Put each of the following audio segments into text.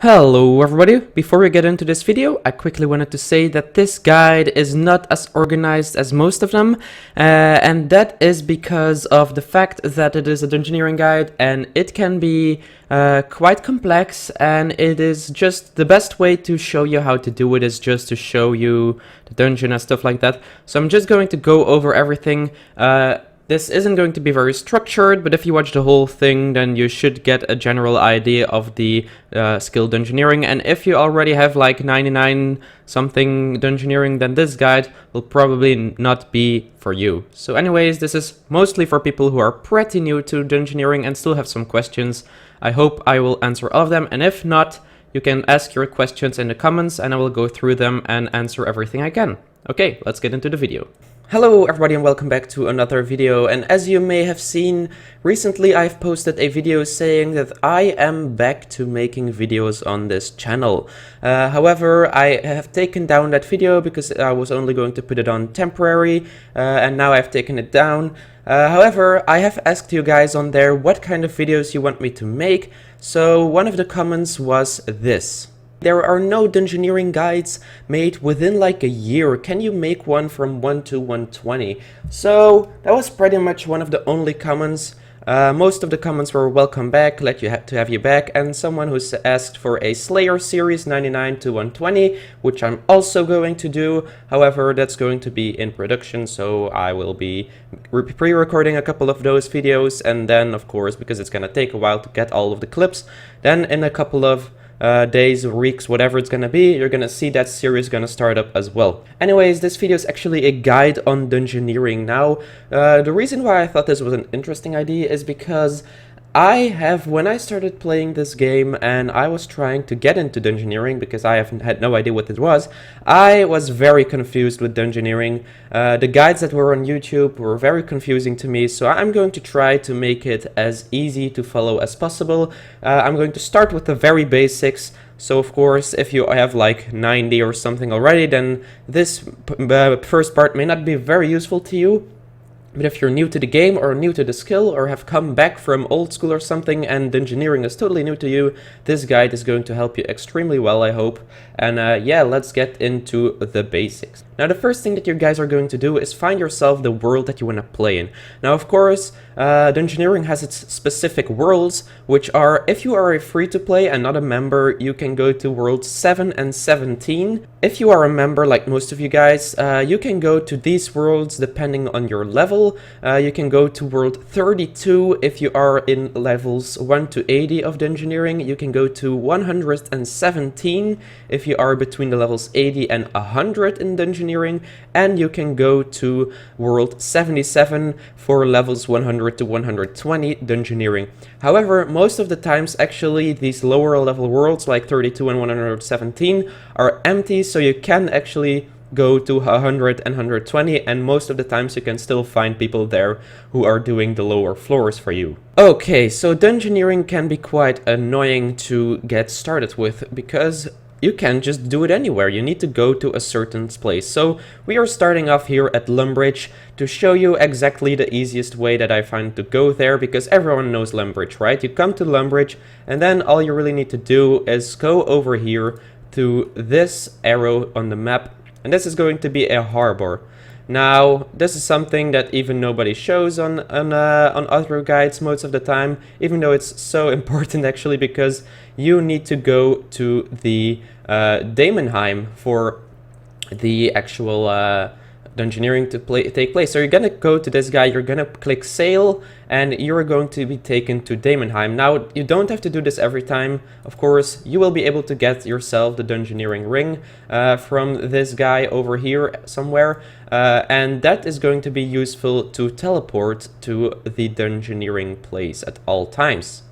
Hello everybody! Before we get into this video, I quickly wanted to say that this guide is not as organized as most of them, and that is because of the fact that it is a dungeoneering guide and it can be quite complex, and it is just the best way to show you how to do it is just to show you the dungeon and stuff like that. So I'm just going to go over everything. This isn't going to be very structured, but if you watch the whole thing, then you should get a general idea of the skill dungeoneering. And if you already have like 99 something dungeoneering, then this guide will probably not be for you. So anyways, this is mostly for people who are pretty new to dungeoneering and still have some questions. I hope I will answer all of them, and if not, you can ask your questions in the comments and I will go through them and answer everything I can. Okay, let's get into the video. Hello everybody and welcome back to another video, and as you may have seen, recently I've posted a video saying that I am back to making videos on this channel. However, I have taken down that video because I was only going to put it on temporary, and now I've taken it down. However, I have asked you guys on there what kind of videos you want me to make, so one of the comments was this. There are no dungeoneering guides made within like a year. Can you make one from 1 to 120? So that was pretty much one of the only comments. Most of the comments were welcome back, glad to have you back, and someone who asked for a Slayer series 99 to 120, which I'm also going to do. However, that's going to be in production, so I will be pre-recording a couple of those videos, and then of course, because it's gonna take a while to get all of the clips, then in a couple of days or weeks, whatever it's gonna be, you're gonna see that series gonna start up as well. Anyways, this video is actually a guide on dungeoneering. Now, the reason why I thought this was an interesting idea is because when I started playing this game and I was trying to get into dungeoneering because I had no idea what it was, I was very confused with dungeoneering. The guides that were on YouTube were very confusing to me, so I'm going to try to make it as easy to follow as possible. I'm going to start with the very basics. So of course, if you have like 90 or something already, then this first part may not be very useful to you. But if you're new to the game or new to the skill or have come back from old school or something and dungeoneering is totally new to you, this guide is going to help you extremely well, I hope. And yeah, let's get into the basics. Now, the first thing that you guys are going to do is find yourself the world that you want to play in. Now, of course, dungeoneering has its specific worlds, which are, if you are a free-to-play and not a member, you can go to worlds 7 and 17. If you are a member, like most of you guys, you can go to these worlds depending on your level. You can go to world 32 if you are in levels 1 to 80 of dungeoneering. You can go to 117 if you are between the levels 80 and 100 in dungeoneering, and you can go to world 77 for levels 100 to 120 dungeoneering. However, most of the times actually these lower level worlds like 32 and 117 are empty, so you can actually go to 100 and 120, and most of the times you can still find people there who are doing the lower floors for you. Okay, so dungeoneering can be quite annoying to get started with because you can't just do it anywhere. You need to go to a certain place. So we are starting off here at Lumbridge to show you exactly the easiest way that I find to go there, because everyone knows Lumbridge, right? You come to Lumbridge and then all you really need to do is go over here to this arrow on the map, and this is going to be a harbor. Now, this is something that even nobody shows on other guides most of the time, even though it's so important actually, because you need to go to the Daemonheim for the actual dungeoneering to take place. So you're gonna go to this guy, you're gonna click sail, and you're going to be taken to Daemonheim. Now, you don't have to do this every time. Of course, you will be able to get yourself the dungeoneering ring from this guy over here somewhere, and that is going to be useful to teleport to the dungeoneering place at all times.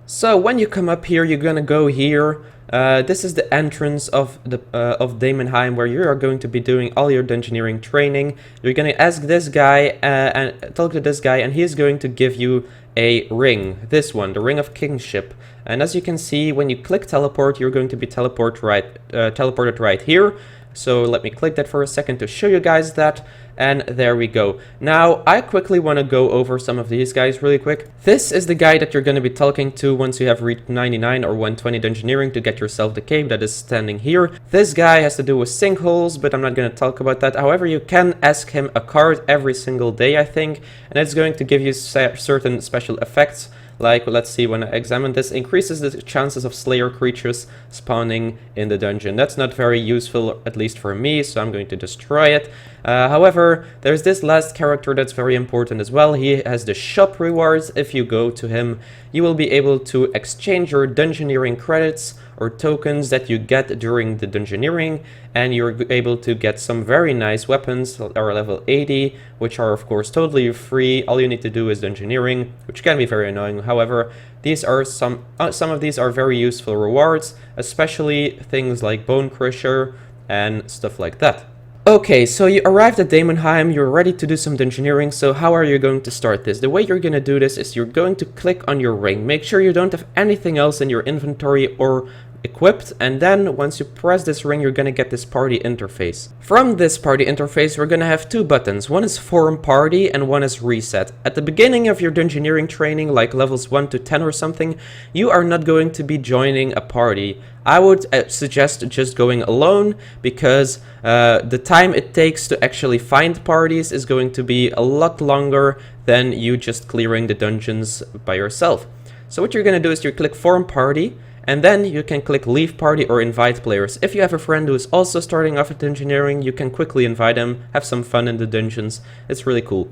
So when you come up here, you're gonna go here. This is the entrance of Daemonheim, where you are going to be doing all your dungeoneering training. You're gonna ask this guy and talk to this guy, and he is going to give you a ring. This one, the Ring of Kingship. And as you can see, when you click teleport, you're going to be teleported right here. So let me click that for a second to show you guys that. And there we go. Now, I quickly want to go over some of these guys really quick. This is the guy that you're going to be talking to once you have reached 99 or 120 Dungeoneering to get yourself the cape that is standing here. This guy has to do with sinkholes, but I'm not going to talk about that. However, you can ask him a card every single day, I think, and it's going to give you certain special effects. Like, let's see, when I examine this, increases the chances of Slayer creatures spawning in the dungeon. That's not very useful, at least for me, so I'm going to destroy it. However, there's this last character that's very important as well. He has the shop rewards. If you go to him, you will be able to exchange your Dungeoneering credits or tokens that you get during the Dungeoneering, and you're able to get some very nice weapons that are level 80, which are of course totally free. All you need to do is Dungeoneering, which can be very annoying. However, these are some of these are very useful rewards, especially things like Bone Crusher and stuff like that. Okay, so you arrived at Daemonheim, you're ready to do some Dungeoneering, so how are you going to start this? The way you're going to do this is you're going to click on your ring. Make sure you don't have anything else in your inventory or equipped, and then once you press this ring, you're going to get this party interface. From this party interface, we're going to have two buttons. One is Form Party and one is Reset. At the beginning of your Dungeoneering training, like levels 1 to 10 or something, you are not going to be joining a party. I would suggest just going alone, because the time it takes to actually find parties is going to be a lot longer than you just clearing the dungeons by yourself. So what you're going to do is you click Form Party, and then you can click Leave Party or Invite Players. If you have a friend who is also starting off at Dungeoneering, you can quickly invite him, have some fun in the dungeons. It's really cool.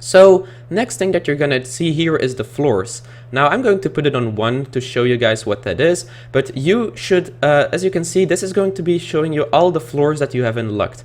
So, next thing that you're gonna see here is the floors. Now, I'm going to put it on 1 to show you guys what that is, but you should, as you can see, this is going to be showing you all the floors that you have unlocked.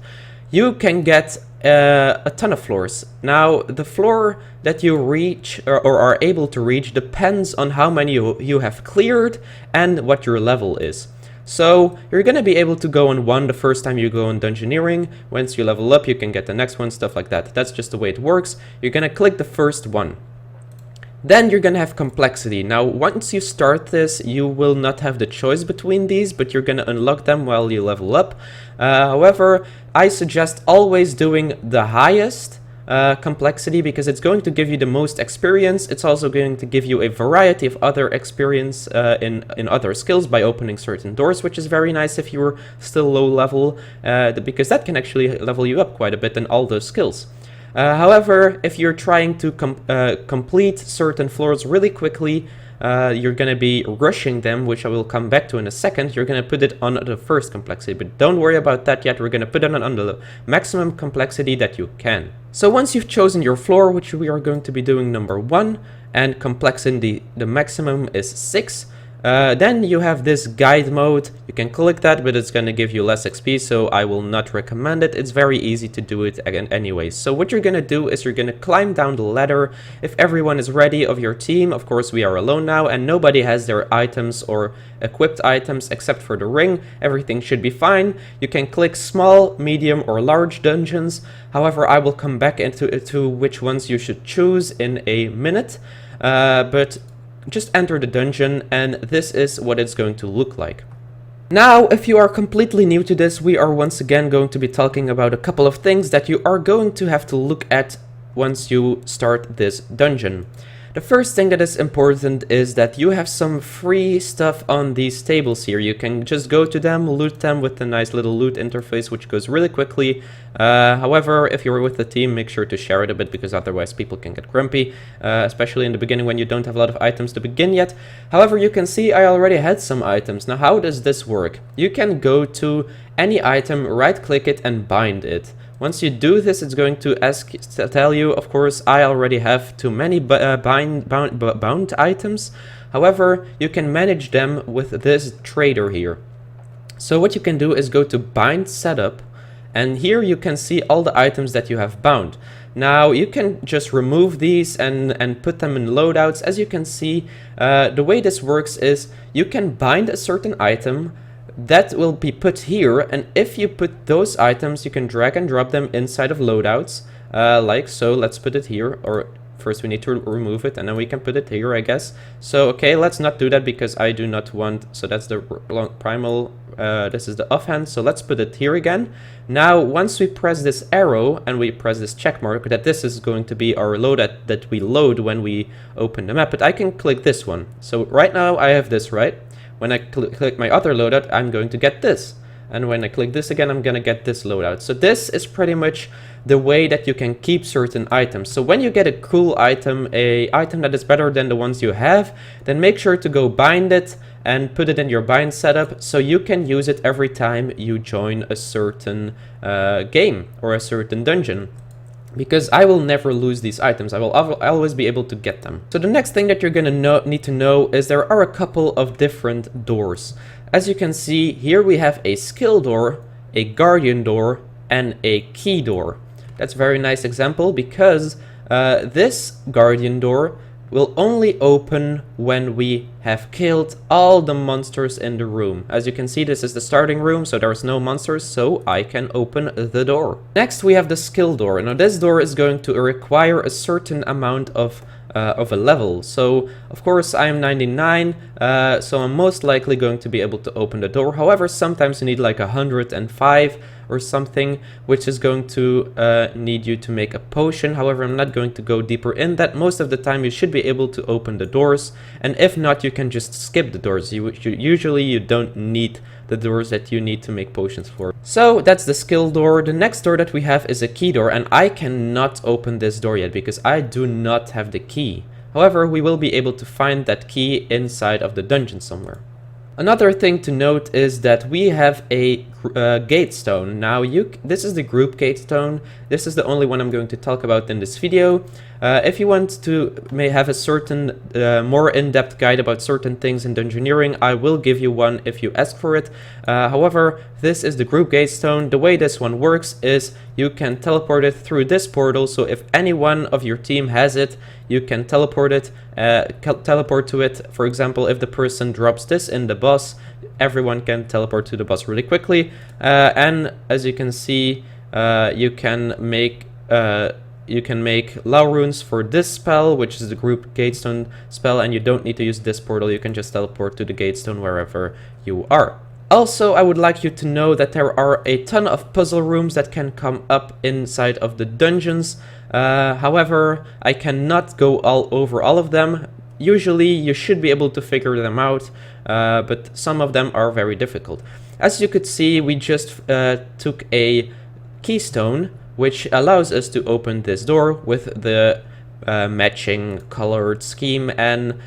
You can get a ton of floors. Now, the floor that you reach or are able to reach depends on how many you have cleared and what your level is. So you're going to be able to go on 1 the first time you go on Dungeoneering. Once you level up, you can get the next one, stuff like that. That's just the way it works. You're going to click the first one. Then you're going to have complexity. Now, once you start this, you will not have the choice between these, but you're going to unlock them while you level up. However, I suggest always doing the highest complexity, because it's going to give you the most experience. It's also going to give you a variety of other experience in other skills by opening certain doors, which is very nice if you're still low level, because that can actually level you up quite a bit in all those skills. However, if you're trying to complete certain floors really quickly, you're going to be rushing them, which I will come back to in a second. You're going to put it on the first complexity, but don't worry about that yet. We're going to put it on the maximum complexity that you can. So once you've chosen your floor, which we are going to be doing number 1, and complexity, the maximum is 6, then you have this guide mode. You can click that, but it's going to give you less XP, so I will not recommend it. It's very easy to do it again anyway. So what you're going to do is you're going to climb down the ladder. If everyone is ready of your team, of course we are alone now, and nobody has their items or equipped items except for the ring. Everything should be fine. You can click small, medium, or large dungeons. However, I will come back into which ones you should choose in a minute. But just enter the dungeon, and this is what it's going to look like. Now, if you are completely new to this, we are once again going to be talking about a couple of things that you are going to have to look at once you start this dungeon. The first thing that is important is that you have some free stuff on these tables here. You can just go to them, loot them with the nice little loot interface, which goes really quickly. However, if you're with the team, make sure to share it a bit, because otherwise people can get grumpy, especially in the beginning when you don't have a lot of items to begin yet. However, you can see I already had some items. Now, how does this work? You can go to any item, right-click it, and bind it. Once you do this, it's going to tell you, of course, I already have too many bound items. However, you can manage them with this trader here. So what you can do is go to bind setup, and here you can see all the items that you have bound. Now, you can just remove these and put them in loadouts. As you can see, the way this works is you can bind a certain item that will be put here, and if you put those items, you can drag and drop them inside of loadouts, like so. Let's put it here, or first we need to remove it, and then we can put it here, I guess. So, okay, let's not do that, because I do not want, so that's the primal this is the offhand, so let's put it here again. Now, once we press this arrow and we press this check mark, that this is going to be our loadout that we load when we open the map, but I can click this one. So right now I have this, right? When I click my other loadout, I'm going to get this. And when I click this again, I'm gonna get this loadout. So this is pretty much the way that you can keep certain items. So when you get a cool item, a item that is better than the ones you have, then make sure to go bind it and put it in your bind setup so you can use it every time you join a certain game or a certain dungeon. Because I will never lose these items, I will always be able to get them. So the next thing that you're gonna need to know is there are a couple of different doors. As you can see, here we have a skill door, a guardian door, and a key door. That's a very nice example because this guardian door will only open when we have killed all the monsters in the room. As you can see, this is the starting room, so there's no monsters, so I can open the door. Next, we have the skill door. Now, this door is going to require a certain amount of a level. So, of course, I am 99, so I'm most likely going to be able to open the door. However, sometimes you need like 105 or something, which is going to need you to make a potion. However, I'm not going to go deeper in that. Most of the time you should be able to open the doors, and if not, you can just skip the doors. Usually you don't need the doors that you need to make potions for. So that's the skill door. The next door that we have is a key door, and I cannot open this door yet because I do not have the key. However, we will be able to find that key inside of the dungeon somewhere. Another thing to note is that we have a gate stone. Now, this is the group gate stone. This is the only one I'm going to talk about in this video. If you want to have a certain more in-depth guide about certain things in Dungeoneering, I will give you one if you ask for it. However, this is the group gate stone. The way this one works is you can teleport it through this portal. So if any one of your team has it, you can teleport to it. For example, if the person drops this in the boss, everyone can teleport to the boss really quickly. And as you can see, you can make Law runes for this spell, which is the group gatestone spell, and you don't need to use this portal. You can just teleport to the gatestone wherever you are. Also, I would like you to know that there are a ton of puzzle rooms that can come up inside of the dungeons. However, I cannot go all over all of them. Usually you should be able to figure them out, but some of them are very difficult. As you could see, we just took a keystone, which allows us to open this door with the matching colored scheme and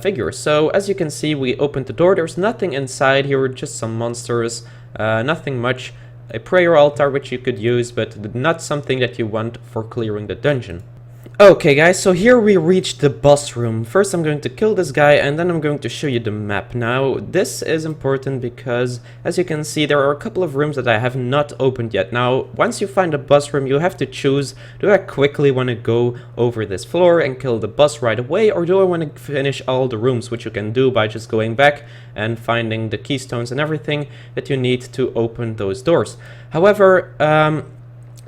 figure. So as you can see, we opened the door. There's nothing inside here, just some monsters, nothing much. A prayer altar which you could use, but not something that you want for clearing the dungeon. Okay guys, so here we reached the boss room. First I'm going to kill this guy and then I'm going to show you the map. Now this is important because as you can see there are a couple of rooms that I have not opened yet. Now once you find a boss room you have to choose, do I quickly want to go over this floor and kill the boss right away, or do I want to finish all the rooms, which you can do by just going back and finding the keystones and everything that you need to open those doors. However,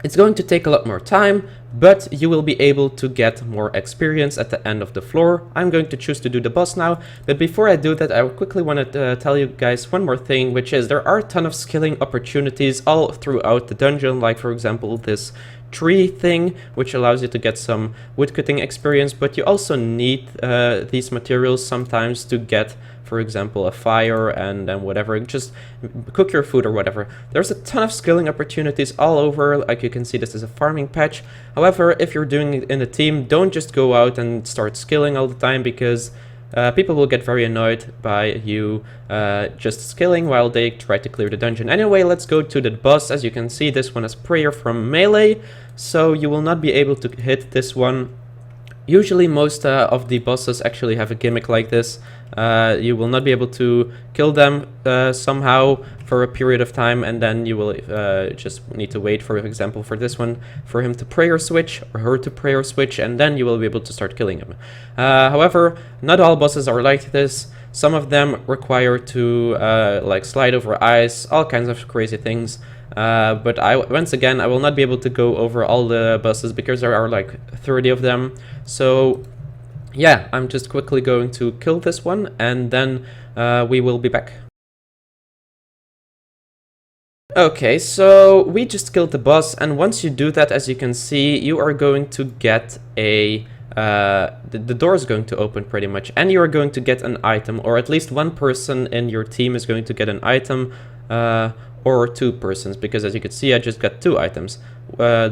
it's going to take a lot more time, but you will be able to get more experience at the end of the floor. I'm going to choose to do the boss now, but before I do that, I quickly want to tell you guys one more thing, which is there are a ton of skilling opportunities all throughout the dungeon, like for example this tree thing, which allows you to get some woodcutting experience, but you also need these materials sometimes to get, for example, a fire and then whatever, just cook your food or whatever. There's a ton of skilling opportunities all over. Like you can see, this is a farming patch. However, if you're doing it in a team, don't just go out and start skilling all the time, because people will get very annoyed by you just skilling while they try to clear the dungeon. Anyway, let's go to the boss. As you can see, this one is prayer from melee, so you will not be able to hit this one. Usually most of the bosses actually have a gimmick like this. You will not be able to kill them somehow for a period of time, and then you will just need to wait, for example, for this one, for him to prayer switch or her to prayer switch, and then you will be able to start killing him. However, not all bosses are like this. Some of them require to like slide over ice, all kinds of crazy things. But once again, I will not be able to go over all the bosses because there are like 30 of them. So yeah, I'm just quickly going to kill this one, and then we will be back. Okay, so we just killed the boss, and once you do that, as you can see, you are going to get a... the door is going to open pretty much, and you are going to get an item, or at least one person in your team is going to get an item, or two persons, because as you can see, I just got two items.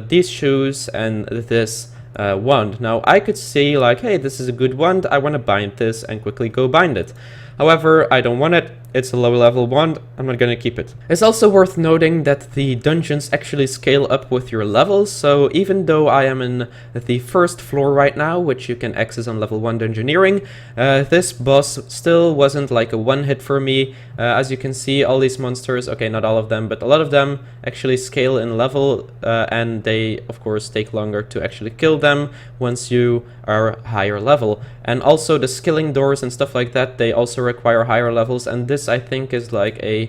These shoes and this wand. Now, I could see like, hey, this is a good wand, I want to bind this and quickly go bind it. However, I don't want it. It's a low level wand, I'm not gonna keep it. It's also worth noting that the dungeons actually scale up with your levels, so even though I am in the first floor right now, which you can access on level 1 Dungeoneering, this boss still wasn't like a one hit for me. As you can see, all these monsters, okay, not all of them, but a lot of them actually scale in level, and they of course take longer to actually kill them once you are higher level. And also the skilling doors and stuff like that, they also require higher levels, and this I think is like a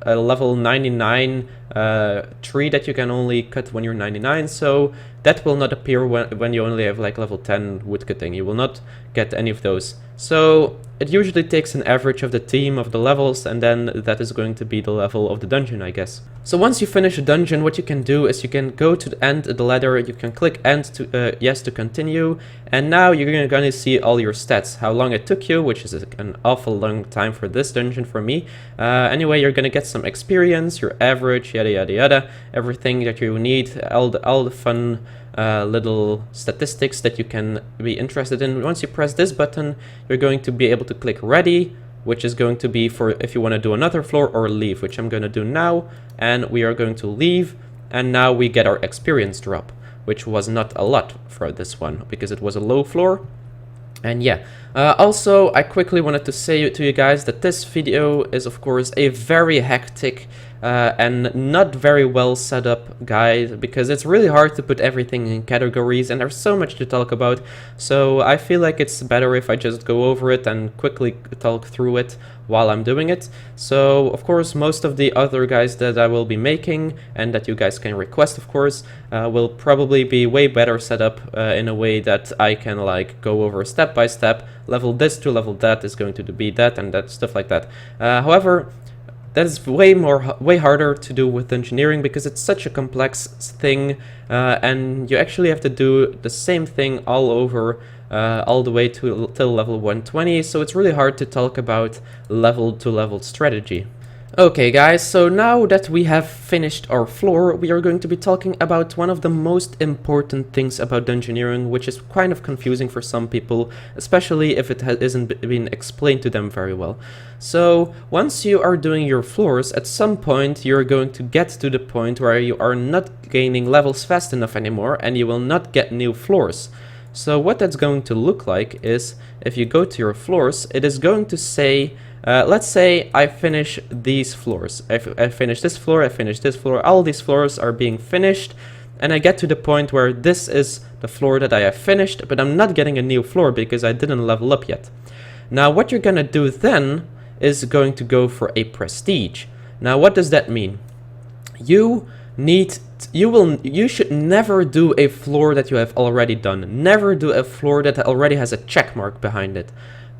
level 99 tree that you can only cut when you're 99, so that will not appear when you only have like level 10 woodcutting. You will not get any of those. So it usually takes an average of the team of the levels, and then that is going to be the level of the dungeon, I guess. So once you finish a dungeon, what you can do is you can go to the end of the ladder, you can click end to yes to continue, and now you're going to see all your stats, how long it took you, which is an awful long time for this dungeon for me. Anyway, you're going to get some experience, your average, yada yada yada, everything that you need, all the fun little statistics that you can be interested in. Once you press this button, you're going to be able to click ready, which is going to be for if you want to do another floor, or leave, which I'm going to do now, and we are going to leave, and now we get our experience drop, which was not a lot for this one because it was a low floor. And yeah, also I quickly wanted to say to you guys that this video is of course a very hectic and not very well set up guide, because it's really hard to put everything in categories and there's so much to talk about. So I feel like it's better if I just go over it and quickly talk through it while I'm doing it. So of course most of the other guides that I will be making and that you guys can request of course will probably be way better set up in a way that I can like go over step by step, level this to level that is going to be that and that, stuff like that. However, that is way harder to do with engineering because it's such a complex thing, and you actually have to do the same thing all over, all the way till level 120, so it's really hard to talk about level to level strategy. Okay guys, so now that we have finished our floor, we are going to be talking about one of the most important things about Dungeoneering, which is kind of confusing for some people, especially if it isn't been explained to them very well. So once you are doing your floors, at some point you're going to get to the point where you are not gaining levels fast enough anymore and you will not get new floors. So what that's going to look like is, if you go to your floors, it is going to say, let's say I finish these floors. I finish this floor, I finish this floor, all these floors are being finished, and I get to the point where this is the floor that I have finished, but I'm not getting a new floor because I didn't level up yet. Now what you're gonna do then is going to go for a prestige. Now what does that mean? You should never do a floor that you have already done. Never do a floor that already has a check mark behind it.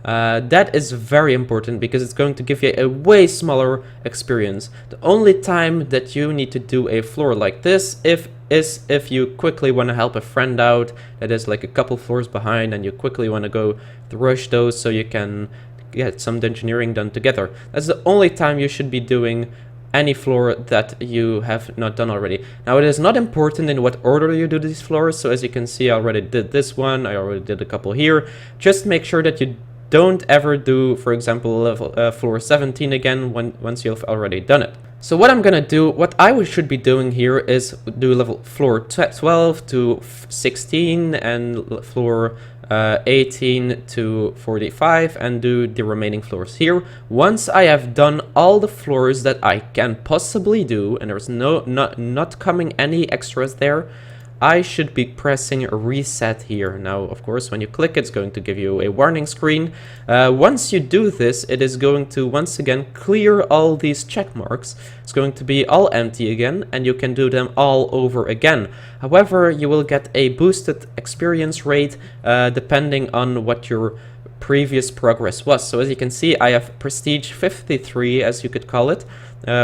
That is very important because it's going to give you a way smaller experience. The only time that you need to do a floor like this is if you quickly want to help a friend out that is like a couple floors behind and you quickly want to go rush those so you can get some Dungeoneering done together. That's the only time you should be doing any floor that you have not done already. Now it is not important in what order you do these floors, so as you can see I already did this one, I already did a couple here. Just make sure that you don't ever do, for example, level, floor 17 again once you've already done it. So what I'm gonna do, what I should be doing here is do level floor 12 to 16 and floor 18 to 45 and do the remaining floors here. Once I have done all the floors that I can possibly do, and there's not coming any extras there, I should be pressing reset here. Now, of course, when you click, it's going to give you a warning screen. Once you do this, it is going to once again clear all these check marks. It's going to be all empty again, and you can do them all over again. However, you will get a boosted experience rate depending on what your previous progress was. So as you can see, I have prestige 53, as you could call it,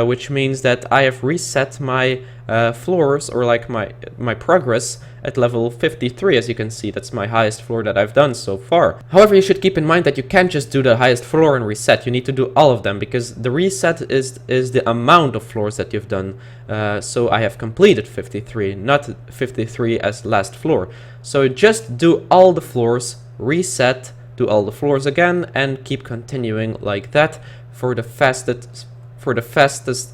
which means that I have reset my floors, or like my progress, at level 53. As you can see, that's my highest floor that I've done so far. However, you should keep in mind that you can't just do the highest floor and reset. You need to do all of them, because the reset is the amount of floors that you've done. So I have completed 53, not 53 as last floor. So just do all the floors, reset, do all the floors again, and keep continuing like that for the fastest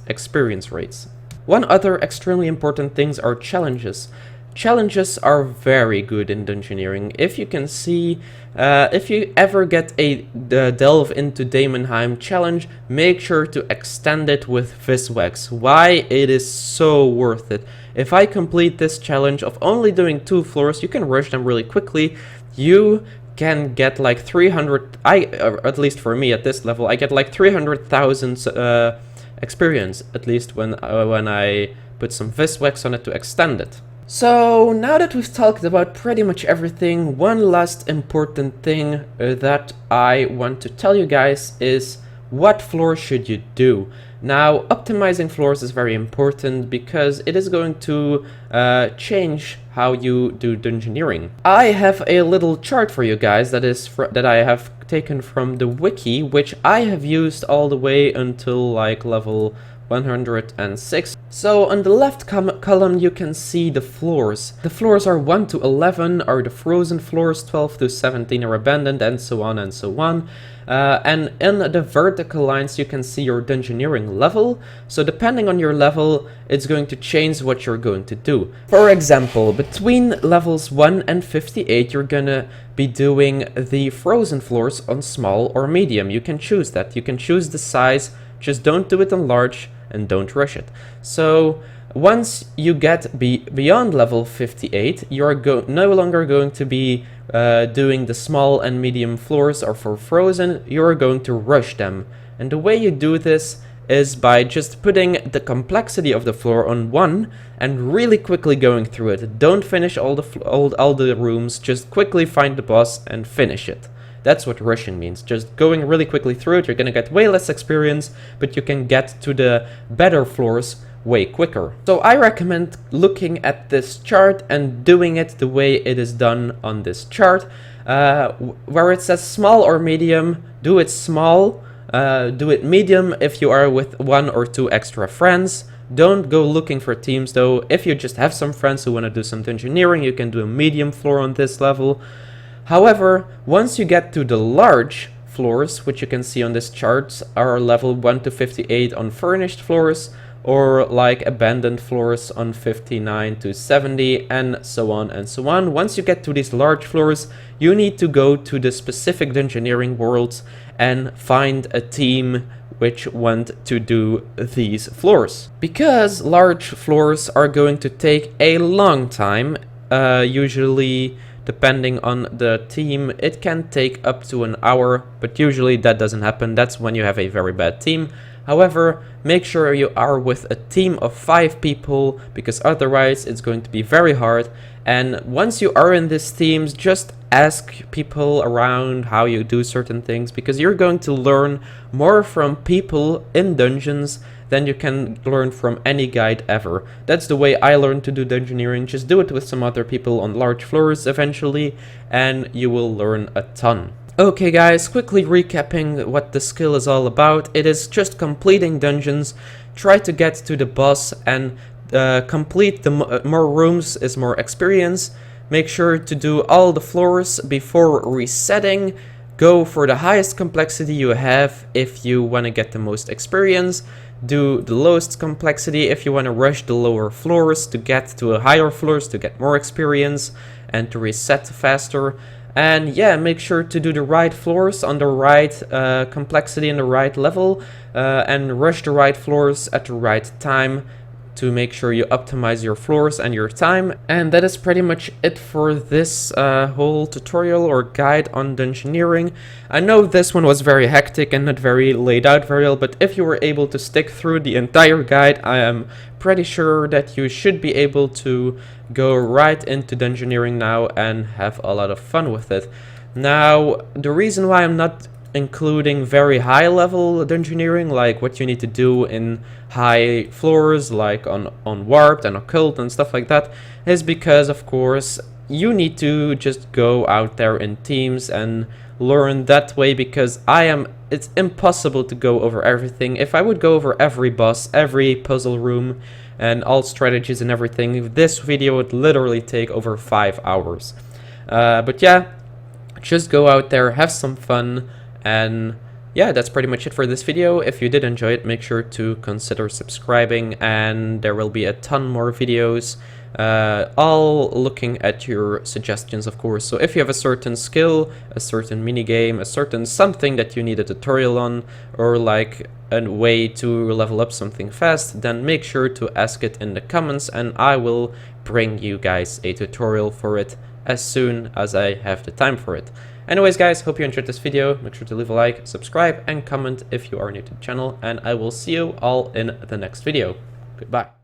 experience rates. One other extremely important things are challenges. Challenges are very good in Dungeoneering. If you can see, if you ever get the Delve into Daemonheim challenge, make sure to extend it with Viswex. Why? It is so worth it. If I complete this challenge of only doing 2 floors, you can rush them really quickly. You can get like 300, at least for me at this level, I get like 300,000 experience, at least when I put some Viswex on it to extend it. So now that we've talked about pretty much everything, one last important thing that I want to tell you guys is what floor should you do. Now, optimizing floors is very important because it is going to change how you do Dungeoneering. I have a little chart for you guys that I have taken from the wiki, which I have used all the way until like level 106. So on the left column you can see the floors. The floors are 1 to 11 are the frozen floors, 12 to 17 are abandoned, and so on and so on. And in the vertical lines you can see your Dungeoneering level. So depending on your level, it's going to change what you're going to do. For example, between levels 1 and 58 you're gonna be doing the frozen floors on small or medium. You can choose that. You can choose the size, just don't do it on large and don't rush it. So once you get beyond level 58, you're no longer going to be doing the small and medium floors or for frozen, you're going to rush them. And the way you do this is by just putting the complexity of the floor on 1 and really quickly going through it. Don't finish all the rooms, just quickly find the boss and finish it. That's what rushing means, just going really quickly through it. You're gonna get way less experience, but you can get to the better floors way quicker. So I recommend looking at this chart and doing it the way it is done on this chart. Where it says small or medium, do it small. Do it medium if you are with 1 or 2 extra friends. Don't go looking for teams though. If you just have some friends who want to do some Dungeoneering, you can do a medium floor on this level. However, once you get to the large floors, which you can see on this chart, are level 1 to 58 on furnished floors, or like abandoned floors on 59 to 70, and so on and so on. Once you get to these large floors, you need to go to the specific Dungeoneering worlds and find a team which want to do these floors. Because large floors are going to take a long time, usually depending on the team, it can take up to an hour, but usually that doesn't happen. That's when you have a very bad team. However, make sure you are with a team of 5 people, because otherwise it's going to be very hard. And once you are in these teams, just ask people around how you do certain things, because you're going to learn more from people in dungeons than you can learn from any guide ever. That's the way I learned to do Dungeoneering. Just do it with some other people on large floors eventually, and you will learn a ton. Okay guys, quickly recapping what the skill is all about. It is just completing dungeons, try to get to the boss, and complete the more rooms is more experience. Make sure to do all the floors before resetting. Go for the highest complexity you have if you want to get the most experience. Do the lowest complexity if you want to rush the lower floors to get to higher floors to get more experience and to reset faster. And yeah, make sure to do the right floors on the right complexity and the right level, and rush the right floors at the right time to make sure you optimize your floors and your time. And that is pretty much it for this whole tutorial or guide on Dungeoneering. I know this one was very hectic and not very laid out very well, but if you were able to stick through the entire guide, I am pretty sure that you should be able to go right into Dungeoneering now and have a lot of fun with it. Now, the reason why I'm not including very high level dungeoneering, like what you need to do in high floors, like on warped and occult and stuff like that, is because, of course, you need to just go out there in teams and learn that way, because it's impossible to go over everything. If I would go over every boss, every puzzle room, and all strategies and everything, this video would literally take over 5 hours. But yeah, just go out there, have some fun, and yeah, that's pretty much it for this video. If you did enjoy it, make sure to consider subscribing, and there will be a ton more videos, all looking at your suggestions, of course. So if you have a certain skill, a certain minigame, a certain something that you need a tutorial on, or like a way to level up something fast, then make sure to ask it in the comments, and I will bring you guys a tutorial for it as soon as I have the time for it. Anyways guys, hope you enjoyed this video. Make sure to leave a like, subscribe, and comment if you are new to the channel, and I will see you all in the next video. Goodbye.